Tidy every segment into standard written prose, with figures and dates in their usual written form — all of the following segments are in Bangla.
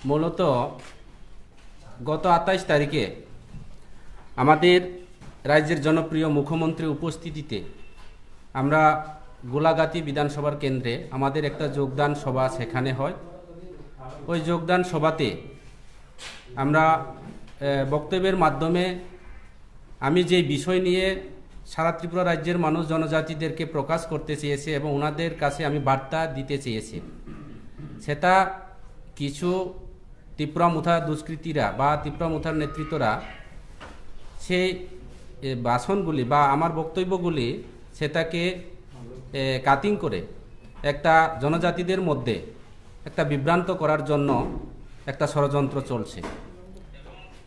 মূলত গত ২৮ তারিখে আমাদের রাজ্যের জনপ্রিয় মুখ্যমন্ত্রী উপস্থিতিতে আমরা গোলাগাতি বিধানসভার কেন্দ্রে আমাদের একটা যোগদান সভা সেখানে হয়। ওই যোগদান সভাতে আমরা বক্তব্যের মাধ্যমে আমি যে বিষয় নিয়ে সারা ত্রিপুরা রাজ্যের মানুষ জনজাতিদেরকে প্রকাশ করতে চেয়েছে এবং ওনাদের কাছে আমি বার্তা দিতে চেয়েছি, সেটা কিছু ত্রিপুরামুথা দুষ্কৃতীরা বা ত্রিপুরামুথার নেতৃত্বরা সেই ভাষণগুলি বা আমার বক্তব্যগুলি সেটাকে কাটিং করে একটা জনজাতিদের মধ্যে একটা বিভ্রান্ত করার জন্য একটা ষড়যন্ত্র চলছে।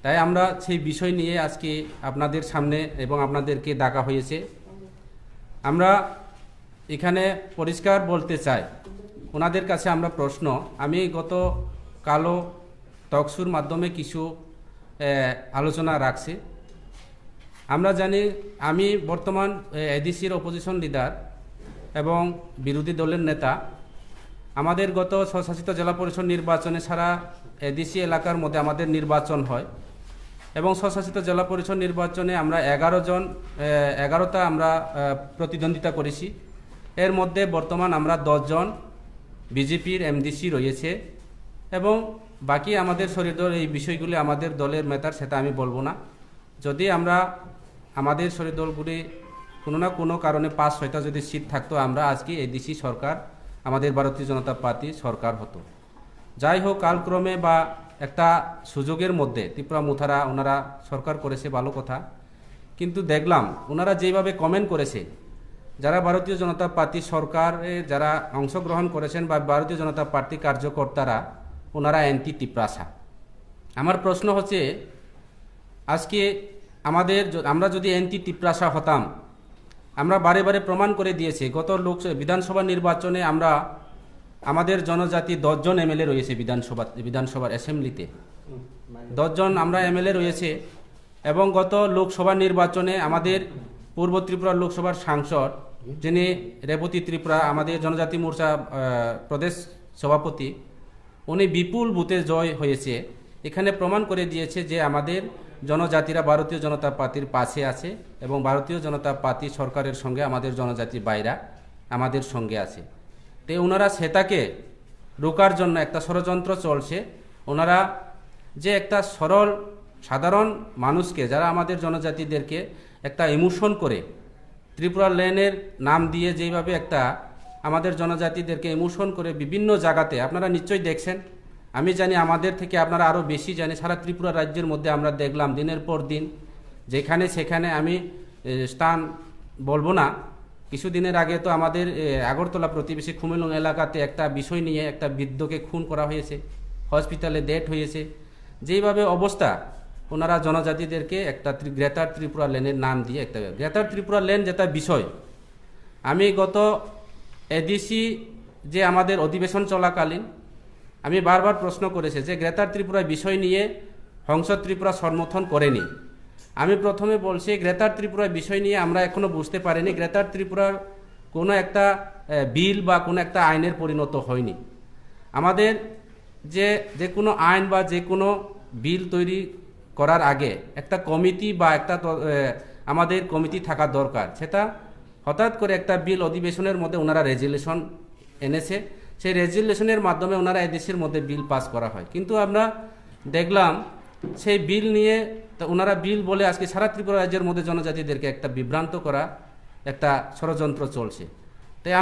তাই আমরা সেই বিষয় নিয়ে আজকে আপনাদের সামনে এবং আপনাদেরকে ডাকা হয়েছে। আমরা এখানে পরিষ্কার বলতে চাই, ওনাদের কাছে আমরা প্রশ্ন, আমি গত কালো টকশুর মাধ্যমে কিছু আলোচনা রাখছি। আমরা জানি আমি বর্তমান এডিসির অপোজিশন লিডার এবং বিরোধী দলের নেতা। আমাদের গত স্বশাসিত জেলা পরিষদ নির্বাচনে সারা এডিসি এলাকার মধ্যে আমাদের নির্বাচন হয় এবং স্বশাসিত জেলা পরিষদ নির্বাচনে আমরা 11টা আমরা প্রতিদ্বন্দ্বিতা করেছি। এর মধ্যে বর্তমান আমরা 10 জন বিজেপির এমডিসি রয়েছে এবং বাকি আমাদের শরীর দল এই বিষয়গুলি আমাদের দলের মেতার, সেটা আমি বলবো না। যদি আমরা আমাদের শরীর দলগুলি কোনো না কোনো কারণে 5-6টা যদি সিট থাকতো, আমরা আজকে এডিসি সরকার আমাদের ভারতীয় জনতা পার্টি সরকার হতো। যাই হোক, কালক্রমে বা একটা সুযোগের মধ্যে ত্রিপুরামুথারা ওনারা সরকার করেছে, ভালো কথা। কিন্তু দেখলাম ওনারা যেভাবে কমেন্ট করেছে, যারা ভারতীয় জনতা পার্টি সরকারে যারা অংশগ্রহণ করেছেন বা ভারতীয় জনতা পার্টি কার্যকর্তারা, ওনারা অ্যান্টি ত্রিপ্রাসা। আমার প্রশ্ন হচ্ছে, আজকে আমরা যদি অ্যান্টি ত্রিপ্রাসা হতাম, আমরা বারে বারে প্রমাণ করে দিয়েছি। গত বিধানসভা নির্বাচনে আমরা আমাদের জনজাতি 10 জন এমএলএ রয়েছে বিধানসভার অ্যাসেম্বলিতে, 10 জন আমরা এমএলএ রয়েছে। এবং গত লোকসভা নির্বাচনে আমাদের পূর্ব ত্রিপুরা লোকসভার সাংসদ, যিনি রেবতী ত্রিপুরা আমাদের জনজাতি মোর্চা প্রদেশ সভাপতি, উনি বিপুল বুথে জয় হয়েছে। এখানে প্রমাণ করে দিয়েছে যে আমাদের জনজাতিরা ভারতীয় জনতা পার্টির পাশে আছে এবং ভারতীয় জনতা পার্টি সরকারের সঙ্গে আমাদের জনজাতি ভাইরা আমাদের সঙ্গে আছে। তো ওনারা সেটাকে রোকার জন্য একটা ষড়যন্ত্র চলছে। ওনারা যে একটা সরল সাধারণ মানুষকে, যারা আমাদের জনজাতিদেরকে একটা ইমোশন করে ত্রিপুরা লেনের নাম দিয়ে যেভাবে একটা আমাদের জনজাতিদেরকে ইমোশন করে বিভিন্ন জায়গাতে আপনারা নিশ্চয়ই দেখছেন, আমি জানি আমাদের থেকে আপনারা আরও বেশি জানি। সারা ত্রিপুরা রাজ্যের মধ্যে আমরা দেখলাম দিনের পর দিন, যেখানে সেখানে আমি স্থান বলবো না। কিছুদিনের আগে তো আমাদের আগরতলা প্রতিবেশী খুমেলুং এলাকাতে একটা বিষয় নিয়ে একটা বৃদ্ধকে খুন করা হয়েছে, হসপিটালে ডেথ হয়েছে। যেইভাবে অবস্থা, ওনারা জনজাতিদেরকে একটা গ্রেটার ত্রিপুরা লেনের নাম দিয়ে একটা গ্রেটার ত্রিপুরা লেন যেটা বিষয়, আমি গত এডিসি যে আমাদের অধিবেশন চলাকালীন আমি বারবার প্রশ্ন করেছি যে গ্রেটার ত্রিপুরা বিষয় নিয়ে সংসদ ত্রিপুরা সমর্থন করেনি। আমি প্রথমে বলছি, গ্রেটার ত্রিপুরা বিষয় নিয়ে আমরা এখনো বুঝতে পারিনি গ্রেটার ত্রিপুরার কোনো একটা বিল বা কোনো একটা আইনের পরিণত হয়নি। আমাদের যে কোনো আইন বা যে কোনো বিল তৈরি করার আগে একটা কমিটি বা একটা আমাদের কমিটি থাকা দরকার। সেটা হঠাৎ করে একটা বিল অধিবেশনের মধ্যে ওনারা রেজুলেশন এনেছে, সেই রেজুলেশনের মাধ্যমে ওনারা এদেশের মধ্যে বিল পাস করা হয়। কিন্তু আমরা দেখলাম সেই বিল নিয়ে ওনারা বিল বলে আজকে সারা ত্রিপুরা রাজ্যের মধ্যে জনজাতিদেরকে একটা বিভ্রান্ত করা একটা ষড়যন্ত্র চলছে। তাই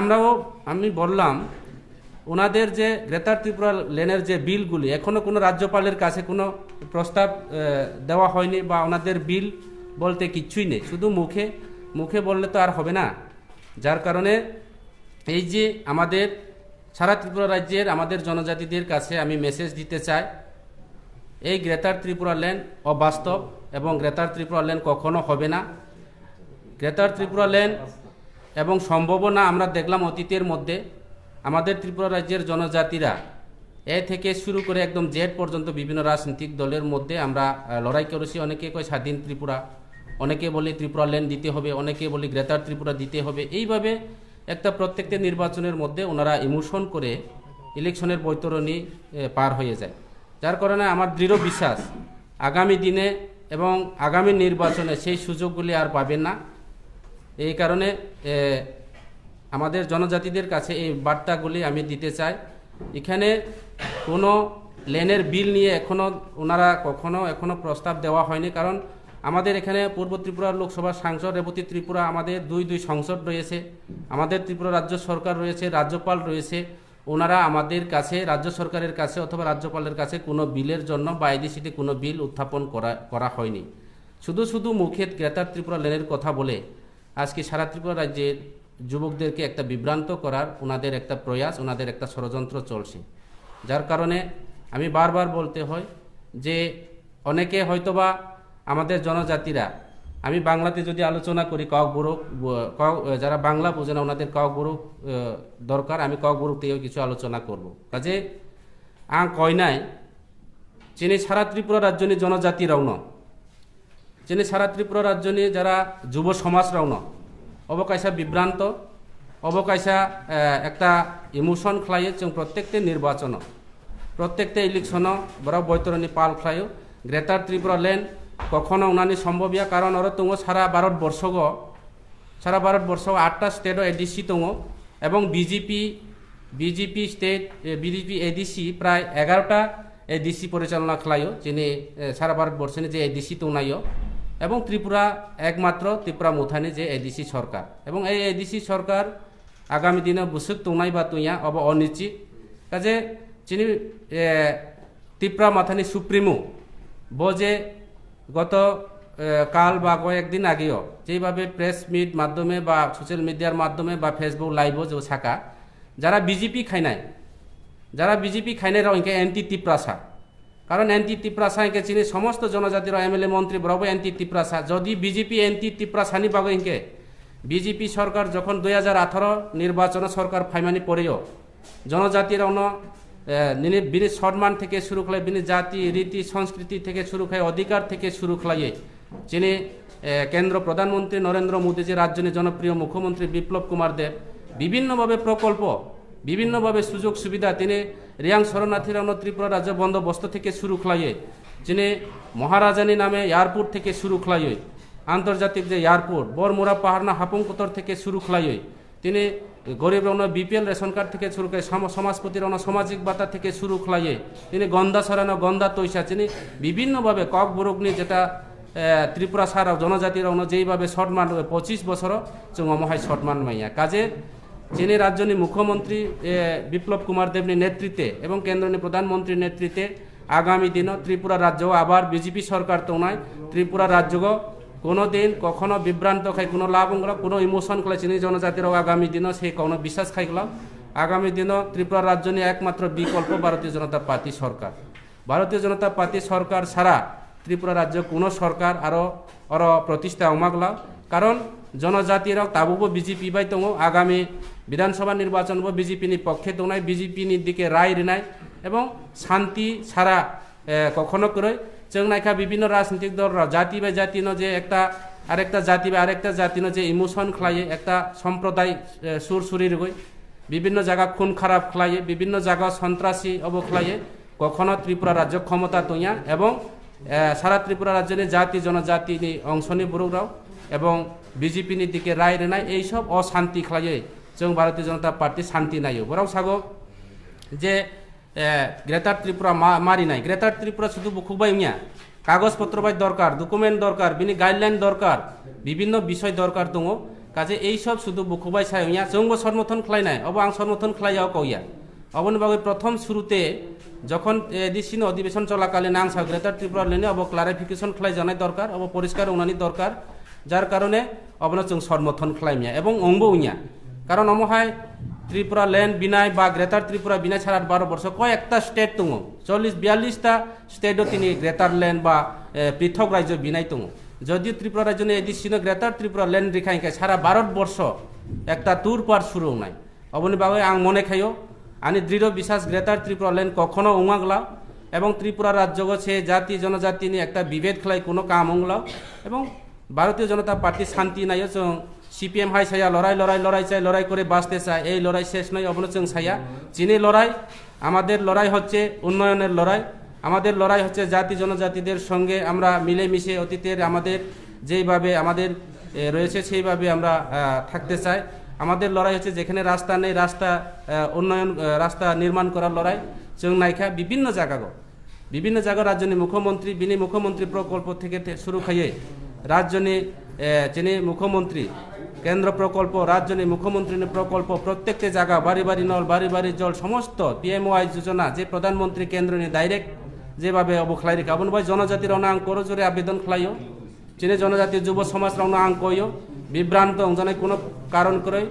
আমি বললাম, ওনাদের যে গ্রেটার ত্রিপুরা লেনের যে বিলগুলি এখনও কোনো রাজ্যপালের কাছে কোনো প্রস্তাব দেওয়া হয়নি বা ওনাদের বিল বলতে কিচ্ছুই নেই, শুধু মুখে বললে তো আর হবে না। যার কারণে এই যে আমাদের সারা ত্রিপুরা রাজ্যের আমাদের জনজাতিদের কাছে আমি মেসেজ দিতে চাই, এই গ্রেটার ত্রিপুরা লেন অবাস্তব এবং গ্রেটার ত্রিপুরা লেন কখনো হবে না। গ্রেটার ত্রিপুরা লেন এবং সম্ভব না। আমরা দেখলাম অতীতের মধ্যে আমাদের ত্রিপুরা রাজ্যের জনজাতিরা এ থেকে শুরু করে একদম জেড পর্যন্ত বিভিন্ন রাজনৈতিক দলের মধ্যে আমরা লড়াই করেছি। অনেকে কয় স্বাধীন ত্রিপুরা, অনেকে বলে ত্রিপুরা লেন দিতে হবে, অনেকে বলে গ্রেটার ত্রিপুরা দিতে হবে। এইভাবে একটা প্রত্যেকটা নির্বাচনের মধ্যে ওনারা ইমোশন করে ইলেকশনের বৈতরণী পার হয়ে যায়। যার কারণে আমার দৃঢ় বিশ্বাস আগামী দিনে এবং আগামী নির্বাচনে সেই সুযোগগুলি আর পাবেন না। এই কারণে আমাদের জনজাতিদের কাছে এই বার্তাগুলি আমি দিতে চাই। এখানে কোনো লেনের বিল নিয়ে ওনারা এখনো প্রস্তাব দেওয়া হয়নি, কারণ আমাদের এখানে পূর্ব ত্রিপুরার লোকসভার সাংসদ রেবতী ত্রিপুরা, আমাদের দুই সংসদ রয়েছে, আমাদের ত্রিপুরা রাজ্য সরকার রয়েছে, রাজ্যপাল রয়েছে। ওনারা আমাদের কাছে রাজ্য সরকারের কাছে অথবা রাজ্যপালের কাছে কোনো বিলের জন্য বা এডিসিতে কোনো বিল উত্থাপন করা হয়নি। শুধু মুখে গ্রেটার ত্রিপুরা লেনের কথা বলে আজকে সারা ত্রিপুরা রাজ্যের যুবকদেরকে একটা বিভ্রান্ত করার ওনাদের একটা প্রয়াস, ওনাদের একটা ষড়যন্ত্র চলছে। যার কারণে আমি বারবার বলতে হয় যে অনেকে হয়তোবা আমাদের জনজাতিরা, আমি বাংলাতে যদি আলোচনা করি, যারা বাংলা বোঝে না ওনাদের কয়েকবুরুক দরকার, আমি কয়েকবুরুকতেও কিছু আলোচনা করব। কাজে কয়নায় চিনি সারা ত্রিপুরা রাজ্যনি জনজাতিরাও ন, চিনি সারা ত্রিপুরা রাজ্যনি যারা যুব সমাজরাও ন, অবকাশা বিভ্রান্ত, অবকাশা একটা ইমোশন খাইয়ে जों প্রত্যেকটা নির্বাচন, প্রত্যেকটা ইলেকশন বড় বৈতরণী পাল খাইও গ্রেটার ত্রিপুরা লেন কখনো উনানি সম্ভবিয়া, কারণ ওরা দङ সারা ভারতবর্ষ 8টা স্টেট এডিসি দङ এবং বিজেপি স্টেট বিজেপি এডিসি প্রায় 11টা এডিসি পরিচালনা খাইও, যিনি সারা ভারতবর্ষের যে এডিসি দংনাইও, এবং ত্রিপুরা একমাত্র ত্রিপুরা মুথানি যে এডিসি সরকার। এবং এই এডিসি সরকার আগামী দিনে বুসুক দংনাই বা তুইয়া অব অনিশ্চিত। কাজে যিনি ত্রিপুরা মাথানি সুপ্রিমো বজে গত কাল বা কয়েকদিন আগেও যেভাবে প্রেস মিট মাধ্যমে বা সোশ্যাল মিডিয়ার মাধ্যমে বা ফেসবুক লাইভও যে থাকা যারা বিজেপি খাইনাই রাও ইনকে এন্টি ত্রিপ্রাসা, কারণ এন্টি ত্রিপ্রাসা ইনকে চিনি সমস্ত জনজাতির এমএলএ মন্ত্রী বরাবর এন্টি ত্রিপ্রাসা। যদি বিজেপি এন্টি ত্রিপ্রাসানি বাগে ইনকে বিজেপি সরকার যখন 2018 নির্বাচন সরকার ফাইমানি পরেও জনজাতির বিনি সম্মান থেকে শুরু করে বিনি জাতি রীতি সংস্কৃতি থেকে শুরু করে অধিকার থেকে শুরু করে যিনি কেন্দ্র প্রধানমন্ত্রী নরেন্দ্র মোদী যে রাজ্যের জনপ্রিয় মুখ্যমন্ত্রী বিপ্লব কুমার দেব বিভিন্নভাবে প্রকল্প বিভিন্নভাবে সুযোগ সুবিধা তিনি রিয়াং শরণার্থীর ত্রিপুরা রাজ্য বন্দোবস্ত থেকে শুরু করে যিনি মহারাজানী নামে এয়ারপোর্ট থেকে শুরু করে আন্তর্জাতিক যে এয়ারপোর্ট বরমুরা পাহাড়না হাপুংকতর থেকে শুরু করে তিনি গরিব রওনা বিপিএল রেশন কার্ড থেকে শুরু করে সমাজপতি রওনা সামাজিক ভাতা থেকে শুরু করে তিনি গন্দা সরানো গন্দা তৈসা তিনি বিভিন্নভাবে কক বরুগনি যেটা ত্রিপুরা সারা জনজাতি রওনা যেইভাবে সম্মান 25 বছর जों মহাই সম্মান মাইয়া। কাজে যিনি রাজ্যনি মুখ্যমন্ত্রী বিপ্লব কুমার দেবনি নেতৃত্বে এবং কেন্দ্রনি প্রধানমন্ত্রীর নেতৃত্বে আগামী দিন ত্রিপুরা রাজ্য আবার বিজেপি সরকার তো নয়, ত্রিপুরা রাজ্য কোনো দিন কখনো বিভ্রান্ত খাই কোনো লাভ কোনো ইমোশন খাই চিনি জনজাতিরাও আগামী দিন সেই কোনো বিশ্বাস খাইগল। আগামী দিন ত্রিপুরা রাজ্যনি একমাত্র বিকল্প ভারতীয় জনতা পার্টি সরকার। ভারতীয় জনতা পার্টি সরকার ছাড়া ত্রিপুরা রাজ্য কোনো সরকার আরো প্রতিষ্ঠা অমাগলা, কারণ জনজাতিরাও তাবুবো বিজেপি বাই দङ আগামী বিধানসভা নির্বাচন বিজেপি পক্ষে দংনাই বিজেপি দিকে রায় রিনাই এবং শান্তি ছাড়া কখনো করে जों नायखा বিভিন্ন রাজনৈতিক দল জাতি বা জাতি যে একটা আরেকটা জাতি বা আরেকটা জাতি যে ইমোশন খাইয়ে একটা সম্প্রদায় সুরসুরির গই বিভিন্ন জায়গা খুন খারাপ খাইয়ে বিভিন্ন জায়গা সন্ত্রাসী অবখলাইয়ে কখনো ত্রিপুরা রাজ্য ক্ষমতা তৈয়া এবং সারা ত্রিপুরা রাজ্যের জাতি জনজাতি অংশনি বুরুকরাও এবং বিজেপি দিকে রায় রেনাই এইসব অশান্তি খাইয়ে जों ভারতীয় জনতা পার্টি শান্তি নাইও বরাও সাগো যে গ্রেটার ত্রিপুরা মারি নাই। গ্রেটার ত্রিপুরা শুধু বুকুবাই মিয়া কাগজপত্র বাই দরকার, ডকুমেন্ট দরকার, বিনি গাইডলাইন দরকার, বিভিন্ন বিষয় দরকার দङ। কাজে এইসব শুধু বুকুবাই সাইয়া जोंबो समर्थन खालायनाय अब आं समर्थन खालायाव कइया अबनि बागै प्रथम शुरुते যখন এডিসি অধিবেশন চলাকালীন আং গ্রেটার ত্রিপুরা লেনে अब ক্লারিফিকেশন খালাই জানাই দরকার, अब পরিষ্কার উনানি দরকার, যার কারণে অবন जों समर्थन খালাইমিয়া এবং অংবো উইয়া। কারণ অমহায় ত্রিপুরা লেন বিনাই বা গ্রেটার ত্রিপুরা বিনাই ছাড়া 12 বছর কয়েকটা স্টেট দङ 40-42টা স্টেটও তিনি গ্রেটার লেন বা পৃথক রাজ্য বিনাই দङ। যদিও ত্রিপুরা রাজ্য এডিসি গ্রেটার ত্রিপুরা লেন রেখাইকে সারা ভারতবর্ষ একটা ট্যুর পার শুরু নাই। অবনি বাগৈ আং মনে খাইও আনি দৃঢ় বিশ্বাস গ্রেটার ত্রিপুরা লেন কখনো উমাগলা এবং ত্রিপুরা রাজ্য সে জাতি জনজাতি নিয়ে একটা বিভেদ খেলাই কোনো কাম অংলাও এবং ভারতীয় জনতা পার্টি শান্তি নাইও जों সিপিএম হাই সাইয়া লড়াই চাই লড়াই করে বাঁচতে চায়, এই লড়াই শেষ নয় অবন जों সাইয়া যিনি লড়াই আমাদের লড়াই হচ্ছে উন্নয়নের লড়াই। আমাদের লড়াই হচ্ছে জাতি জনজাতিদের সঙ্গে আমরা মিলেমিশে অতীতের আমাদের যেইভাবে আমাদের রয়েছে সেইভাবে আমরা থাকতে চাই। আমাদের লড়াই হচ্ছে যেখানে রাস্তা নেই রাস্তা উন্নয়ন রাস্তা নির্মাণ করার লড়াই। চেংনাইখা বিভিন্ন জায়গা রাজ্যনি মুখ্যমন্ত্রী বিনি মুখ্যমন্ত্রী প্রকল্প থেকে শুরু খাইয়ে রাজ্যনি যিনি মুখ্যমন্ত্রী কেন্দ্র প্রকল্প রাজ্যনি মুখ্যমন্ত্রী প্রকল্প প্রত্যেকটি জায়গা বাড়ি বাড়ি নল বাড়ি বাড়ি জল সমস্ত PMY যোজনা যে প্রধানমন্ত্রী কেন্দ্র নিয়ে ডাইরেক্ট যেভাবে অবখলাই রেখে আবন ভাই জনজাতির অনাং করো জোরে আবেদন খাইও চিনে জনজাতি যুব সমাজ রওনা আং কইও বিভ্রান্ত অংজনে কোনো কারণ করে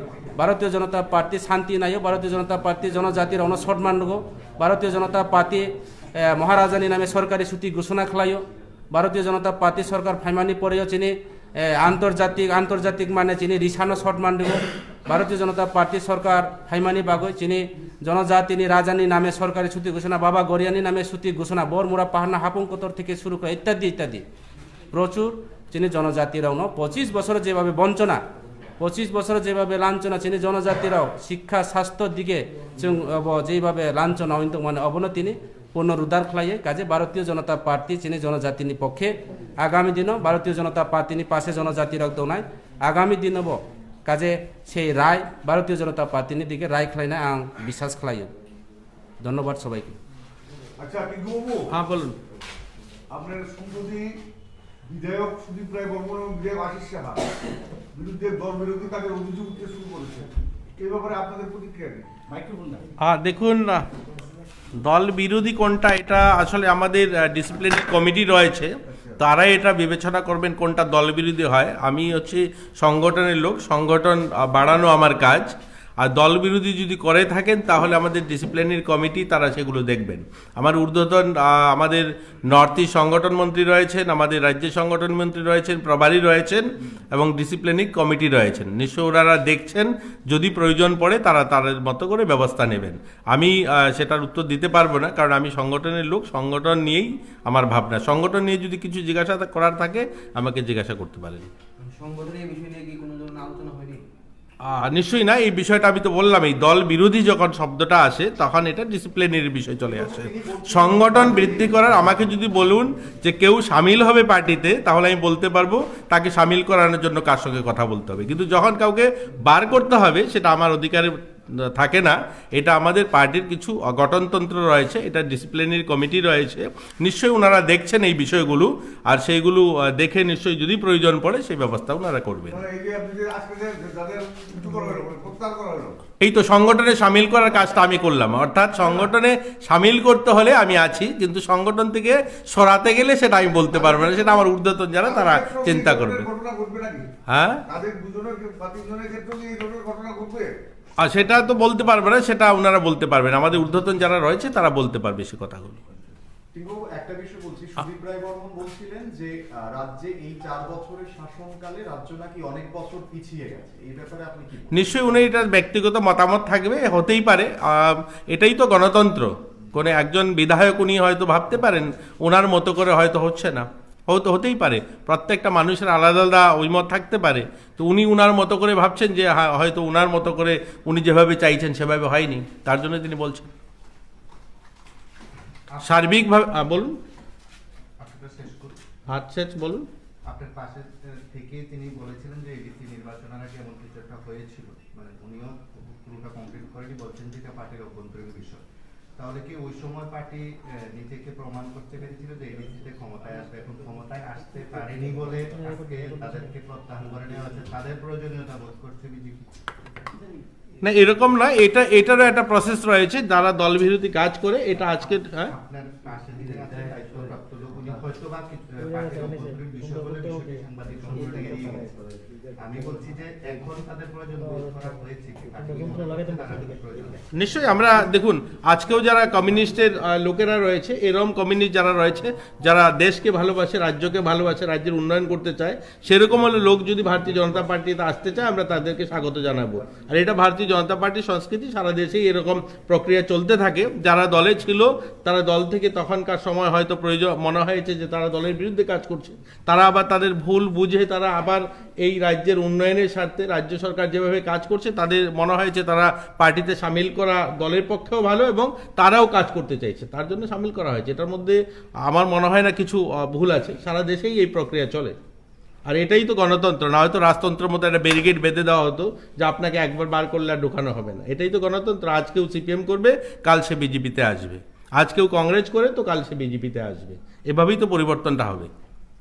ভারতীয় জনতা পার্টি শান্তি নাইও ভারতীয় জনতা পার্টি জনজাতির অনসম্মান গো ভারতীয় জনতা পার্টি মহারাজানি নামে সরকারি ছুটি ঘোষণা খাইও ভারতীয় জনতা পার্টি সরকার ফাইমানি পরেও চিনি আন্তর্জাতিক মানে চিনি রিসানো সম্মান দেব ভারতীয় জনতা পার্টি সরকার ফাইমানি বাগৈ চিনি জনজাতিনি রাজানি নামে সরকারি ছুটি ঘোষণা বাবা গরিয়ানি নামে ছুটি ঘোষণা বরমুড়া পাহাড়না হাপুংকতর থেকে শুরু করে ইত্যাদি ইত্যাদি প্রচুর চিনি জনজাতিরাও 25 বছর যেভাবে বঞ্চনা 25 বছর যেভাবে লাঞ্ছনা চিনি জনজাতিরাও শিক্ষা স্বাস্থ্যর দিকে যেভাবে লাঞ্ছনা মানে অবনতিনি পুনরুদ্ধার খাইয়ে কাজে ভারতীয় জনতা পার্টি চিনি জনজাতিনি পক্ষে আগামী দিনও ভারতীয় জনতা পার্টিনি পাশে জনজাতিরাও দৌনায় আগামী দিনব কাজে সেই রায় ভারতীয় জনতা পার্টিনি দিকে রায় খাইনা আং বিশ্বাস খাইও। ধন্যবাদ সবাইকে। আচ্ছা কিন্তু বাবু হ্যাঁ বলুন। আপনার সম্প্রতি বিধায়ক সুদীপ রায় বর্মন এবং বিধায়ক আশিস সাহা বিরুদ্ধে দল বিরোধী তাদের অভিযোগ উঠতে শুরু করেছে, এই ব্যাপারে আপনাদের প্রতিক্রিয়া নেই? দেখুন, দল বিরোধী কোনটা এটা আসলে আমাদের ডিসিপ্লিনারি কমিটি রয়েছে, তারাই এটা বিবেচনা করবেন কোনটা দল বিরোধী হয়। আমি হচ্ছে সংগঠনের লোক, সংগঠন বাড়ানো আমার কাজ। আর দল বিরোধী যদি করে থাকেন তাহলে আমাদের ডিসিপ্লিনারি কমিটি তারা সেগুলো দেখবেন। আমার ঊর্ধ্বতন আমাদের নর্থ ইস্ট সংগঠন মন্ত্রী রয়েছেন, আমাদের রাজ্যের সংগঠন মন্ত্রী রয়েছেন, প্রভারী রয়েছেন এবং ডিসিপ্লিনারি কমিটি রয়েছেন। নিশ্চয় ওনারা দেখছেন, যদি প্রয়োজন পড়ে তারা তাদের মতো করে ব্যবস্থা নেবেন। আমি সেটার উত্তর দিতে পারবো না, কারণ আমি সংগঠনের লোক, সংগঠন নিয়েই আমার ভাবনা। সংগঠন নিয়ে যদি কিছু জিজ্ঞাসা করার থাকে আমাকে জিজ্ঞাসা করতে পারেন। সংগঠনের বিষয় নিয়ে কি কোনো ধরনের আলোচনা হয়নি? নিশ্চয়ই না। এই বিষয়টা আমি তো বললাম, এই দল বিরোধী যখন শব্দটা আসে তখন এটা ডিসিপ্লিনারি বিষয় চলে আসে। সংগঠন বৃদ্ধি করার আমাকে যদি বলুন যে কেউ সামিল হবে পার্টিতে, তাহলে আমি বলতে পারবো তাকে সামিল করানোর জন্য কার সঙ্গে কথা বলতে হবে। কিন্তু যখন কাউকে বার করতে হবে সেটা আমার অধিকারে থাকে না। এটা আমাদের পার্টির কিছু গঠনতন্ত্র রয়েছে, এটা ডিসিপ্লিনারি কমিটি রয়েছে, নিশ্চয়ই ওনারা দেখছেন এই বিষয়গুলো, আর সেইগুলো দেখে নিশ্চয়ই যদি প্রয়োজন পড়ে সেই ব্যবস্থা ওনারা করবেন। এই তো সংগঠনে সামিল করার কাজটা আমি করলাম, অর্থাৎ সংগঠনে সামিল করতে হলে আমি আছি, কিন্তু সংগঠন থেকে সরাতে গেলে সেটা আমি বলতে পারবো না, সেটা আমার ঊর্ধ্বতন যারা তারা চিন্তা করবে। হ্যাঁ, আর সেটা তো বলতে পারবে না, সেটা ওনারা বলতে পারবেন। আমাদের ঊর্ধ্বতন যারা রয়েছে তারা বলতে পারবে সে কথাগুলো। একটা বিষয় বলছি, সুদীপ রায় বর্মন বলছিলেন যে রাজ্যে এই 4 বছরের শাসনকালে রাজ্য নাকি অনেক বছর পিছিয়ে গেছে, এই ব্যাপারে আপনি কি? নিশ্চয়ই উনি এটার ব্যক্তিগত মতামত থাকবে, হতেই পারে। এটাই তো গণতন্ত্র। কোনো একজন বিধায়ক উনি হয়তো ভাবতে পারেন ওনার মতো করে হয়তো হচ্ছে না, হতেই পারে। প্রত্যেকটা মানুষের আলাদা আলাদা অভিমত থাকতে পারে। তো উনি উনার মতো করে ভাবছেন যে হয়তো উনার মতো করে উনি যেভাবে চাইছেন সেভাবে হয়নি, তার জন্য তিনি বলছেন। সার্বিকভাবে বলুন, হাত শেষ বলুন। আপনার পাশে থেকে তিনি বলেছিলেন যে এডিসি নির্বাচনের আগে এমন কিছু একটা হয়েছিল, মানে উনিও পুরোটা কমপ্লিট করেনি, বলছেন যে এটা পার্টির অভ্যন্তরীণ বিষয়। তাহলে কি ওই সময় পার্টি নিজেকে প্রমাণ করতে পেরেছিল যে এডিসিতে ক্ষমতায় আসবে? এখন ক্ষমতায় আসতে পারেনি বলে আজকে তাদেরকে প্রত্যাহার করে নেওয়া হচ্ছে, তাদের প্রয়োজনীয়তা বোধ করছে বিজেপি? না, এরকম না, এটারও একটা প্রসেস রয়েছে। যারা দল বিরোধী কাজ করে এটা আজকে আপনার পাশে যিনি আছেন দায়িত্বপ্রাপ্ত লোক, উনি হয়তো বা পার্টির অভ্যন্তরীণ বিষয় বলে বিষয়টি সাংবাদিক সম্মেলনে এড়িয়ে গেছে। আমি বলছি যে এখন তাদের প্রয়োজন বোধ করা হয়েছে কি? নিশ্চয়ই আমরা দেখুন, আজকেও যারা কমিউনিস্টের লোকেরা রয়েছে, এরকম কমিউনিস্ট যারা রয়েছে, যারা দেশকে ভালোবাসে, রাজ্যকে ভালোবাসে, রাজ্যের উন্নয়ন করতে চায়, সেরকম হলে লোক যদি ভারতীয় জনতা পার্টিতে আসতে চায় আমরা তাদেরকে স্বাগত জানাবো। আর এটা ভারতীয় জনতা পার্টির সংস্কৃতি, সারা দেশেই এরকম প্রক্রিয়া চলতে থাকে। যারা দলে ছিল তারা দল থেকে তখনকার সময় হয়তো প্রয়োজন মনে হয়েছে যে তারা দলের বিরুদ্ধে কাজ করছে, তারা আবার তাদের ভুল বুঝে তারা আবার এই রাজ্যের উন্নয়নের স্বার্থে রাজ্য সরকার যেভাবে কাজ করছে তাদের মনে হয়েছে তারা পার্টিতে সামিল করা দলের পক্ষেও ভালো এবং তারাও কাজ করতে চাইছে, তার জন্য সামিল করা হয়েছে। এটার মধ্যে আমার মনে হয় না কিছু ভুল আছে, সারা দেশেই এই প্রক্রিয়া চলে। আর এটাই তো গণতন্ত্র, না হয়তো রাজতন্ত্রের মতো একটা ব্যারিকেড বেঁধে দেওয়া হতো যে আপনাকে একবার বার করলে আর ঢোকানো হবে না। এটাই তো গণতন্ত্র। আজকেও সিপিএম করবে, কাল সে বিজেপিতে আসবে, আজকেও কংগ্রেস করে তো কাল সে বিজেপিতে আসবে, এভাবেই তো পরিবর্তনটা হবে।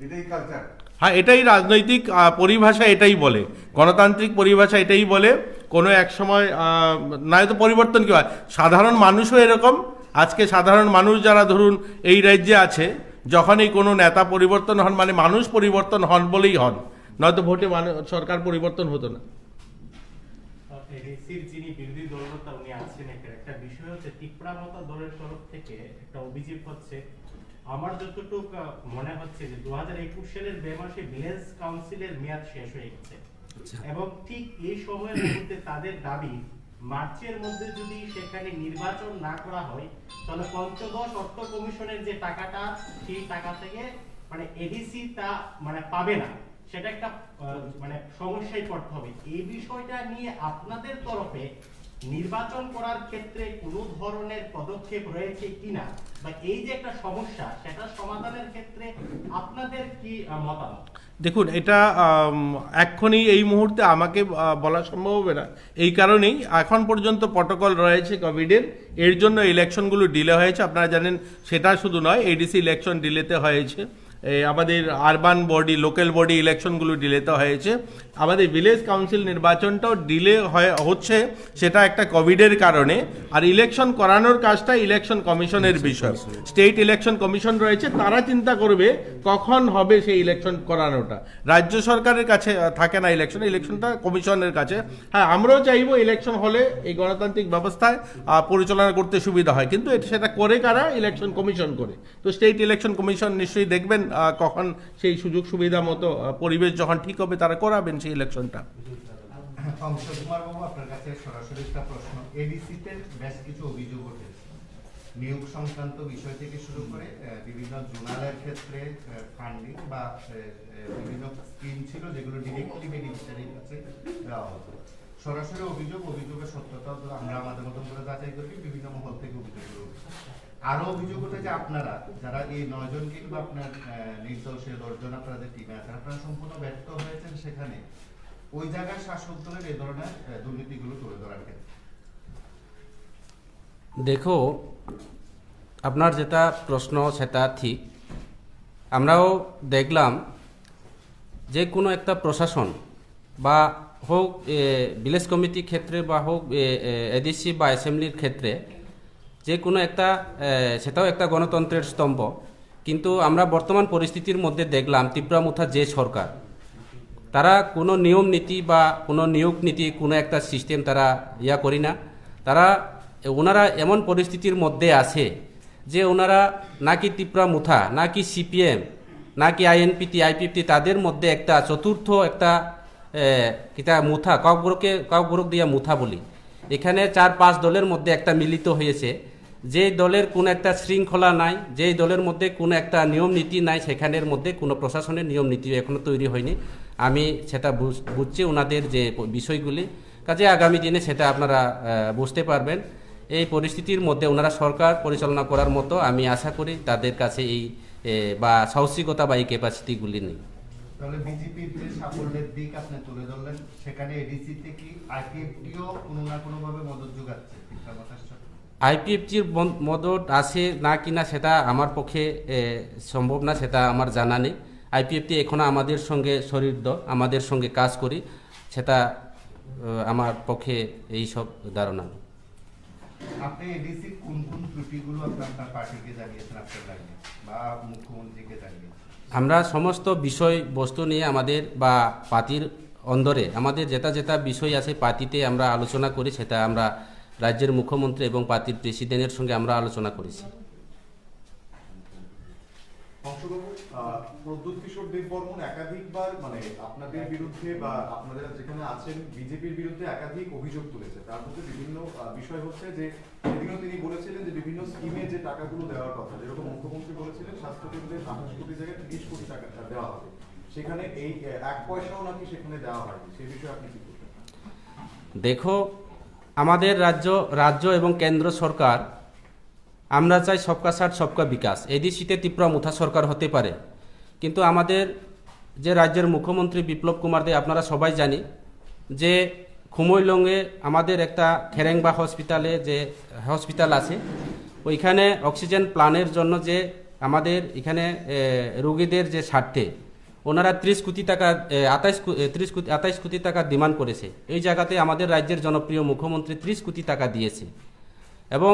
এটাই কালচার। হ্যাঁ, এটাই রাজনৈতিক পরিভাষা, এটাই বলে গণতান্ত্রিক পরিভাষা, এটাই বলে। কোনো এক সময় নয়তো পরিবর্তন কি হয়, সাধারণ মানুষও এরকম। আজকে সাধারণ মানুষ যারা ধরুন এই রাজ্যে আছে, যখনই কোনো নেতা পরিবর্তন হন মানে মানুষ পরিবর্তন হন বলেই হন, নয়তো ভোটে সরকার পরিবর্তন হতো না। এডিসির যিনি বিরোধী দলনেতা উনি আছেন, একটা বিষয় হচ্ছে তীব্রামতা দলের তরফ থেকে একটা অভিযোগ হচ্ছে, আমার যতটুকু মনে হচ্ছে যে 2021 সালের মে মাসে ভিলেজ কাউন্সিলের মেয়াদ শেষ হয়ে গেছে এবং ঠিক এই সময়ের মধ্যে তাদের দাবি মার্চের মধ্যে যদি সেখানে নির্বাচন না করা হয় তাহলে পঞ্চদশ অর্থ কমিশনের যে টাকাটা সেই টাকা থেকে মানে এডিসি তা মানে পাবে না, সেটা একটা মানে সমস্যায় পড়তে হবে। এই বিষয়টা নিয়ে আপনাদের তরফে নির্বাচন করার ক্ষেত্রে কোনো ধরনের পদক্ষেপ রয়েছে কিনা, বা এই যে একটা সমস্যা সেটা সমাধানের ক্ষেত্রে আপনাদের কি মতামত? দেখুন, এটা এক্ষুনি এই মুহূর্তে আমাকে বলা সম্ভব হবে না, এই কারণেই এখন পর্যন্ত প্রটোকল রয়েছে কোভিডের, এর জন্য ইলেকশনগুলো ডিলে হয়েছে। আপনারা জানেন সেটা শুধু নয়, এডিসি ইলেকশন ডিলেতে হয়েছে, আমাদের আরবান বডি লোকাল বডি ইলেকশনগুলো ডিলেতে হয়েছে, আমাদের ভিলেজ কাউন্সিল নির্বাচনটাও ডিলে হচ্ছে, সেটা একটা কোভিডের কারণে। আর ইলেকশন করানোর কাজটা ইলেকশন কমিশনের বিষয়, স্টেট ইলেকশন কমিশন রয়েছে, তারা চিন্তা করবে কখন হবে সেই ইলেকশন করানোটা। রাজ্য সরকারের কাছে থাকে না ইলেকশনটা কমিশনের কাছে। হ্যাঁ, আমরাও চাইবো ইলেকশন হলে এই গণতান্ত্রিক ব্যবস্থায় পরিচালনা করতে সুবিধা হয়, কিন্তু সেটা করে কারা? ইলেকশন কমিশন করে। তো স্টেট ইলেকশন কমিশন নিশ্চয়ই দেখবেন কখন সেই সুযোগ সুবিধা মতো পরিবেশ যখন ঠিক হবে তারা করাবেন সেই ইলেকশনটা। অংশদ কুমার বাবু, আপনার কাছে সরাসরি একটা প্রশ্ন। এডিসিতে বেশ কিছু অভিযোগ উঠেছে, নিয়োগ সংক্রান্ত বিষয় থেকে শুরু করে বিভিন্ন জোনালের ক্ষেত্রে ফান্ডিং বা বিভিন্ন স্কিম ছিল যেগুলো ডিরেক্টলি বেনিফিশিয়ারির কাছে দেওয়া হতো। সরাসরি অভিযোগের সত্যতা আমরা আমাদের মতন করে যাচাই করি, বিভিন্ন মহল থেকে অভিযোগগুলো আরো অভিযোগ উঠে যে আপনারা যারা এই 9 জন কিংবা আপনার নির্দল সে 10 জন আপনাদের টিমে আছেন, আপনারা সম্পূর্ণ ব্যর্থ হয়েছেন সেখানে ওই জায়গায় শাসক দলের এই ধরনের দুর্নীতিগুলো তুলে ধরার ক্ষেত্রে। দেখো, আপনার যেটা প্রশ্ন সেটা ঠিক। আমরাও দেখলাম যে কোনো একটা প্রশাসন বা হোক ভিলেজ কমিটির ক্ষেত্রে বা হোক এডিসি বা অ্যাসেম্বলির ক্ষেত্রে, যে কোনো একটা সেটাও একটা গণতন্ত্রের স্তম্ভ। কিন্তু আমরা বর্তমান পরিস্থিতির মধ্যে দেখলাম তীব্রামুথা যে সরকার, তারা কোনো নিয়ম নীতি বা কোনো নিয়োগ নীতি কোনো একটা সিস্টেম তারা করি না। ওনারা এমন পরিস্থিতির মধ্যে আছে যে ওনারা নাকি তীব্রামুথা, নাকি সিপিএম, নাকি আইএনপিটি, আইপিএফটি, তাদের মধ্যে একটা চতুর্থ একটা কিতা মুথা, কাউবরক দিয়া মুথা বলি, এখানে 4-5 দলের মধ্যে একটা মিলিত হয়েছে। যে দলের কোনো একটা শৃঙ্খলা নাই, যেই দলের মধ্যে কোনো একটা নিয়ম নীতি নাই, সেখানের মধ্যে কোনো প্রশাসনের নিয়ম নীতি এখনো তৈরি হয়নি। আমি সেটা বুঝছি ওনাদের যে বিষয়গুলি, কাজে আগামী দিনে সেটা আপনারা বুঝতে পারবেন। এই পরিস্থিতির মধ্যে ওনারা সরকার পরিচালনা করার মতো আমি আশা করি তাদের কাছে এই বা সাহসিকতা বা এই ক্যাপাসিটিগুলি নেই। তাহলে বিজেপির যে সাফল্যের দিক আপনি তুলে ধরলেন, সেখানে এডিসিতে কি আইপিএফটিও কোনো না কোনো ভাবে মদত যোগাচ্ছে? আইপিএফটির মদত আছে না কিনা সেটা আমার পক্ষে সম্ভব না, সেটা আমার জানা নেই। আইপিএফটি এখনো আমাদের সঙ্গে শরীরদ, আমাদের সঙ্গে কাজ করি, সেটা আমার পক্ষে এই সব ধারণা নেই। আপনি এডিসি কোন ত্রুটিগুলো আপনার পার্টিকে জানিয়েছেন আপনার লাগে বা মুখ্যমন্ত্রীকে জানিয়েছেন? আমরা সমস্ত বিষয় বস্তু নিয়ে আমাদের বা পার্টির অন্দরে আমাদের যেটা বিষয় আছে পার্টিতে আমরা আলোচনা করি, সেটা আমরা রাজ্যের মুখ্যমন্ত্রী এবং পার্টির প্রেসিডেন্টের সঙ্গে আমরা আলোচনা করেছি। বর্ষবাবু, প্রদ্যুৎ কিশোর দেববর্মন একাধিকবার মানে আপনাদের বিরুদ্ধে বা আপনারা যেখানে আছেন বিজেপির বিরুদ্ধে একাধিক অভিযোগ তুলেছে। তার মধ্যে বিভিন্ন বিষয় হচ্ছে যে সেদিনও তিনি বলেছিলেন যে বিভিন্ন স্কিমে যে টাকাগুলো দেওয়ার কথা, যেরকম মুখ্যমন্ত্রী বলেছিলেন স্বাস্থ্যকেন্দ্রে 28 কোটি জায়গায় 30 কোটি টাকা দেওয়া হবে, সেখানে এই 1 পয়সাও নাকি সেখানে দেওয়া হয়নি। সেই বিষয়ে আপনি কি বলবেন? দেখো, আমাদের রাজ্য এবং কেন্দ্র সরকার, আমরা চাই সবকা সাথ সবকা বিকাশ। এই দৃষ্টিতে ত্রিপুরা মুঠা সরকার হতে পারে, কিন্তু আমাদের যে রাজ্যের মুখ্যমন্ত্রী বিপ্লব কুমার দেব, আপনারা সবাই জানি যে খুমৈলংয়ে আমাদের একটা খেরেংবা হসপিটাল আছে, ওইখানে অক্সিজেন প্ল্যানের জন্য যে আমাদের এখানে রোগীদের যে স্বার্থে ওনারা 30 কোটি টাকা 28 কোটি টাকা ডিমান্ড করেছে। এই জায়গাতে আমাদের রাজ্যের জনপ্রিয় মুখ্যমন্ত্রী 30 কোটি টাকা দিয়েছে, এবং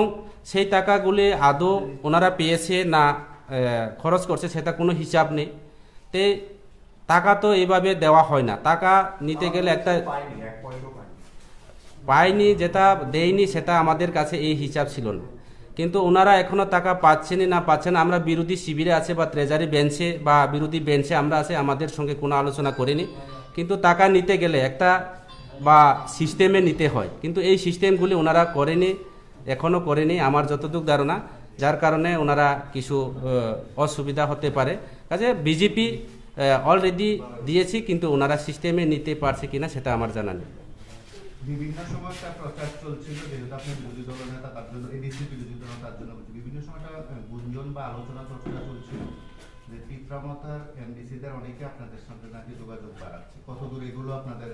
সেই টাকাগুলি আদৌ ওনারা পেয়েছে না খরচ করছে সেটা কোনো হিসাব নেই। তে টাকা তো এইভাবে দেওয়া হয় না। টাকা নিতে গেলে একটা পাইনি, 1 পয়সাও পাইনি। পায়নি, যেটা দেয়নি সেটা আমাদের কাছে এই হিসাব ছিল না, কিন্তু ওনারা এখনো টাকা পাচ্ছেনই না পাচ্ছেন। আমরা বিরোধী শিবিরে আছে বা ট্রেজারি বেঞ্চে বা বিরোধী বেঞ্চে আমরা আছে, আমাদের সঙ্গে কোনো আলোচনা করিনি। কিন্তু টাকা নিতে গেলে একটা বা সিস্টেমে নিতে হয়, কিন্তু এই সিস্টেমগুলি ওনারা করেনি, এখনো করেনি আমার যতটুকু ধারণা, যার কারণে ওনারা কিছু অসুবিধা হতে পারে। কাজে বিজেপি অলরেডি দিয়েছি, কিন্তু ওনারা সিস্টেমে নিতে পারছে কিনা সেটা আমার জানা নেই। বিভিন্ন সময় একটা প্রচার চলছিল, যেহেতু আপনি বিরোধী দল নেতা, তার জন্য এডিসি বিরোধী দল তার জন্য বলছি, বিভিন্ন সময় একটা গুঞ্জন বা আলোচনা চর্চা চলছিল যে তীব্রামতার এমডিসিদের অনেকে আপনাদের সঙ্গে নাকি যোগাযোগ বাড়াচ্ছে। কতদূর এগুলো আপনাদের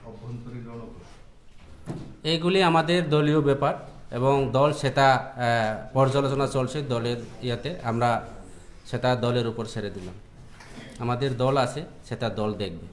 অভ্যন্তরীণ রণকৌশল? এইগুলি আমাদের দলীয় ব্যাপার, এবং দল সেটা পর্যালোচনা চলছে দলের ইয়াতে, আমরা সেটা দলের উপর ছেড়ে দিলাম। আমাদের দল আছে, সেটা দল দেখবে।